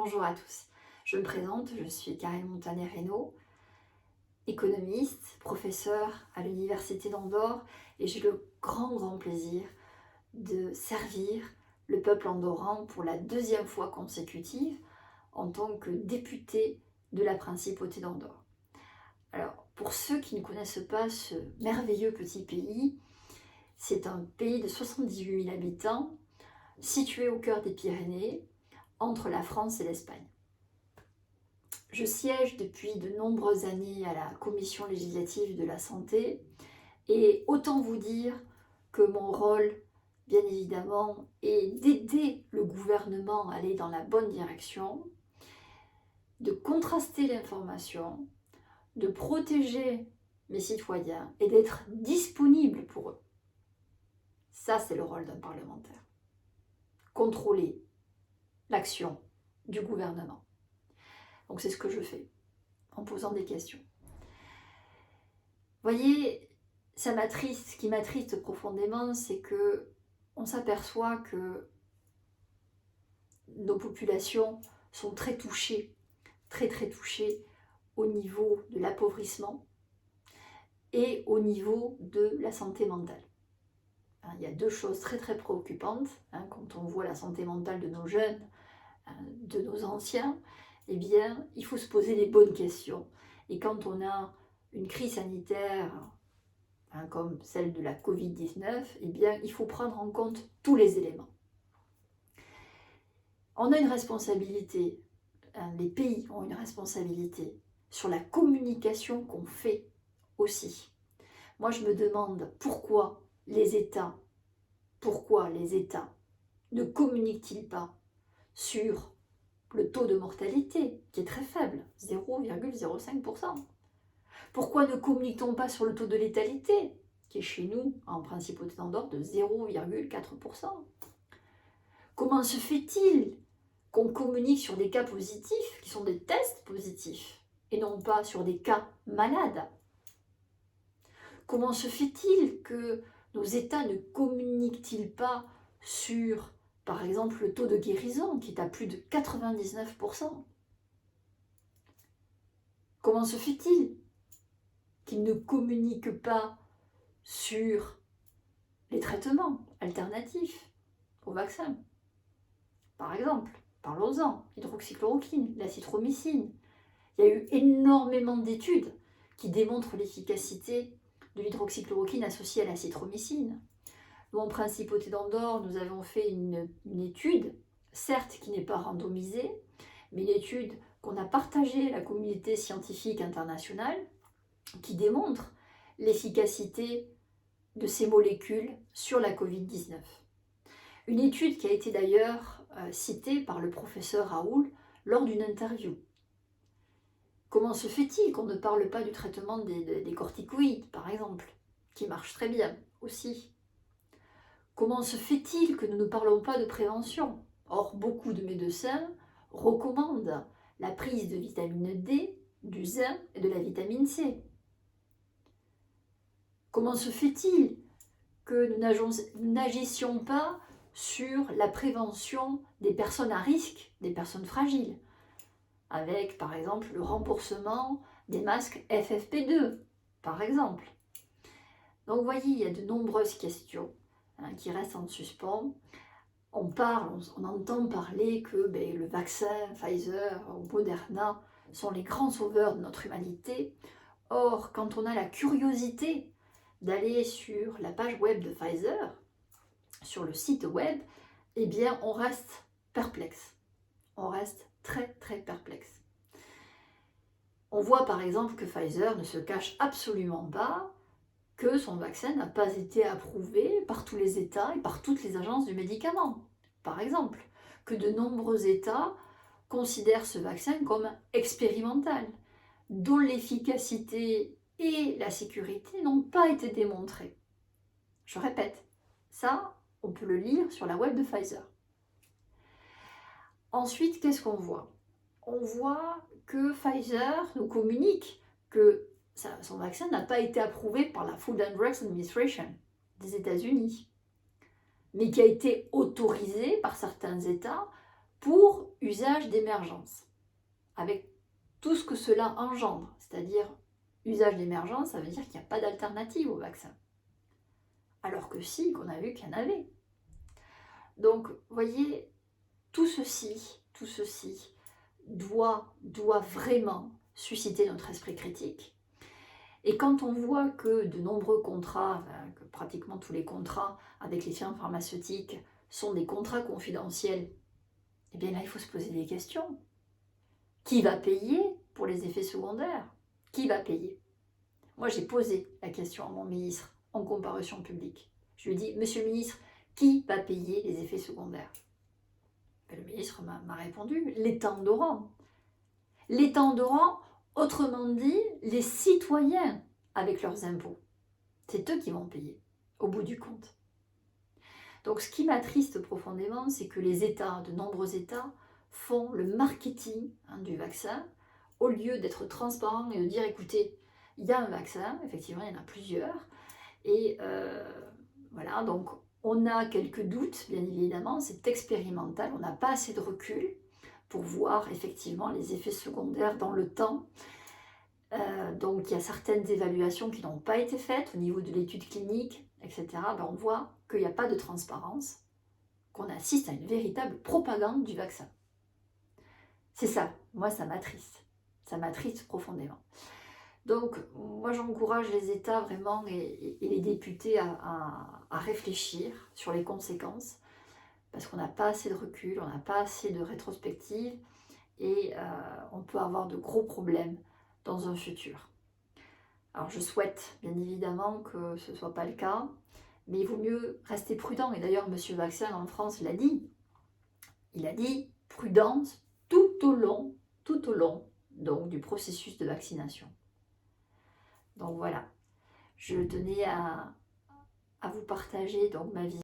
Bonjour à tous, je me présente, je suis Karine Montanet-Reynaud, économiste, professeure à l'Université d'Andorre et j'ai le grand plaisir de servir le peuple andorran pour la deuxième fois consécutive en tant que députée de la Principauté d'Andorre. Alors, pour ceux qui ne connaissent pas ce merveilleux petit pays, c'est un pays de 78 000 habitants, situé au cœur des Pyrénées, entre la France et l'Espagne. Je siège depuis de nombreuses années à la Commission législative de la santé et autant vous dire que mon rôle, bien évidemment, est d'aider le gouvernement à aller dans la bonne direction, de contraster l'information, de protéger mes citoyens et d'être disponible pour eux. Ça, c'est le rôle d'un parlementaire. Contrôler l'action du gouvernement. Donc c'est ce que je fais, en posant des questions. Voyez, ce qui m'attriste profondément, c'est que on s'aperçoit que nos populations sont très touchées au niveau de l'appauvrissement et au niveau de la santé mentale. Il y a deux choses très préoccupantes quand on voit la santé mentale de nos jeunes, de nos anciens. Eh bien, il faut se poser les bonnes questions. Et quand on a une crise sanitaire comme celle de la Covid-19, eh bien, il faut prendre en compte tous les éléments. On a une responsabilité, les pays ont une responsabilité sur la communication qu'on fait aussi. Moi, je me demande pourquoi les États ne communiquent-ils pas sur le taux de mortalité, qui est très faible, 0,05%. Pourquoi ne communique-t-on pas sur le taux de létalité, qui est chez nous, en Principauté d'Andorre, de 0,4%? Comment se fait-il qu'on communique sur des cas positifs, qui sont des tests positifs, et non pas sur des cas malades? Comment se fait-il que nos États ne communiquent-ils pas sur, par exemple, le taux de guérison, qui est à plus de 99%? Comment se fait-il qu'ils ne communiquent pas sur les traitements alternatifs au vaccin? Par exemple, parlons-en, l'hydroxychloroquine, l'azithromycine. Il y a eu énormément d'études qui démontrent l'efficacité de l'hydroxychloroquine associée à l'azithromycine. Nous, en Principauté d'Andorre, nous avons fait une étude, certes qui n'est pas randomisée, mais une étude qu'on a partagée à la communauté scientifique internationale, qui démontre l'efficacité de ces molécules sur la Covid-19. Une étude qui a été d'ailleurs citée par le professeur Raoul lors d'une interview. Comment se fait-il qu'on ne parle pas du traitement des corticoïdes, par exemple, qui marche très bien aussi? Comment se fait-il que nous ne parlons pas de prévention? Or, beaucoup de médecins recommandent la prise de vitamine D, du zinc et de la vitamine C. Comment se fait-il que nous n'agissions pas sur la prévention des personnes à risque, des personnes fragiles, avec par exemple le remboursement des masques FFP2, par exemple? Donc vous voyez, il y a de nombreuses questions qui restent en suspens. On entend parler que le vaccin Pfizer ou Moderna sont les grands sauveurs de notre humanité. Or, quand on a la curiosité d'aller sur la page web de Pfizer, sur le site web, eh bien, on reste perplexe. On reste très perplexe. On voit par exemple que Pfizer ne se cache absolument pas que son vaccin n'a pas été approuvé par tous les États et par toutes les agences du médicament. Par exemple, que de nombreux États considèrent ce vaccin comme expérimental, dont l'efficacité et la sécurité n'ont pas été démontrées. Je répète, ça, on peut le lire sur la web de Pfizer. Ensuite, qu'est-ce qu'on voit? On voit que Pfizer nous communique que son vaccin n'a pas été approuvé par la Food and Drugs Administration des États-Unis, mais qui a été autorisé par certains États pour usage d'émergence, avec tout ce que cela engendre, c'est-à-dire usage d'émergence, ça veut dire qu'il n'y a pas d'alternative au vaccin. Alors que si, qu'on a vu qu'il y en avait. Donc, voyez, tout ceci doit vraiment susciter notre esprit critique. Et quand on voit que de nombreux contrats, que pratiquement tous les contrats avec les firmes pharmaceutiques sont des contrats confidentiels, eh bien là, il faut se poser des questions. Qui va payer pour les effets secondaires? Qui va payer? Moi, j'ai posé la question à mon ministre en comparution publique. Je lui ai dit, Monsieur le ministre, qui va payer les effets secondaires? Le ministre m'a répondu, l'État endorant. L'État endorant, autrement dit, les citoyens avec leurs impôts. C'est eux qui vont payer, au bout du compte. Donc ce qui m'attriste profondément, c'est que les États, de nombreux États, font le marketing du vaccin, au lieu d'être transparents et de dire, écoutez, il y a un vaccin, effectivement, il y en a plusieurs, et voilà, donc on a quelques doutes, bien évidemment, c'est expérimental, on n'a pas assez de recul pour voir effectivement les effets secondaires dans le temps. Donc il y a certaines évaluations qui n'ont pas été faites au niveau de l'étude clinique, etc. Ben, on voit qu'il n'y a pas de transparence, qu'on assiste à une véritable propagande du vaccin. C'est ça, moi ça m'attriste profondément. Donc moi j'encourage les États vraiment et les députés à réfléchir sur les conséquences, parce qu'on n'a pas assez de recul, on n'a pas assez de rétrospective, et on peut avoir de gros problèmes dans un futur. Alors je souhaite bien évidemment que ce ne soit pas le cas, mais il vaut mieux rester prudent. Et d'ailleurs, M. Vaccin en France l'a dit. Il a dit prudence tout au long donc, du processus de vaccination. Donc voilà, je tenais à vous partager donc ma vision.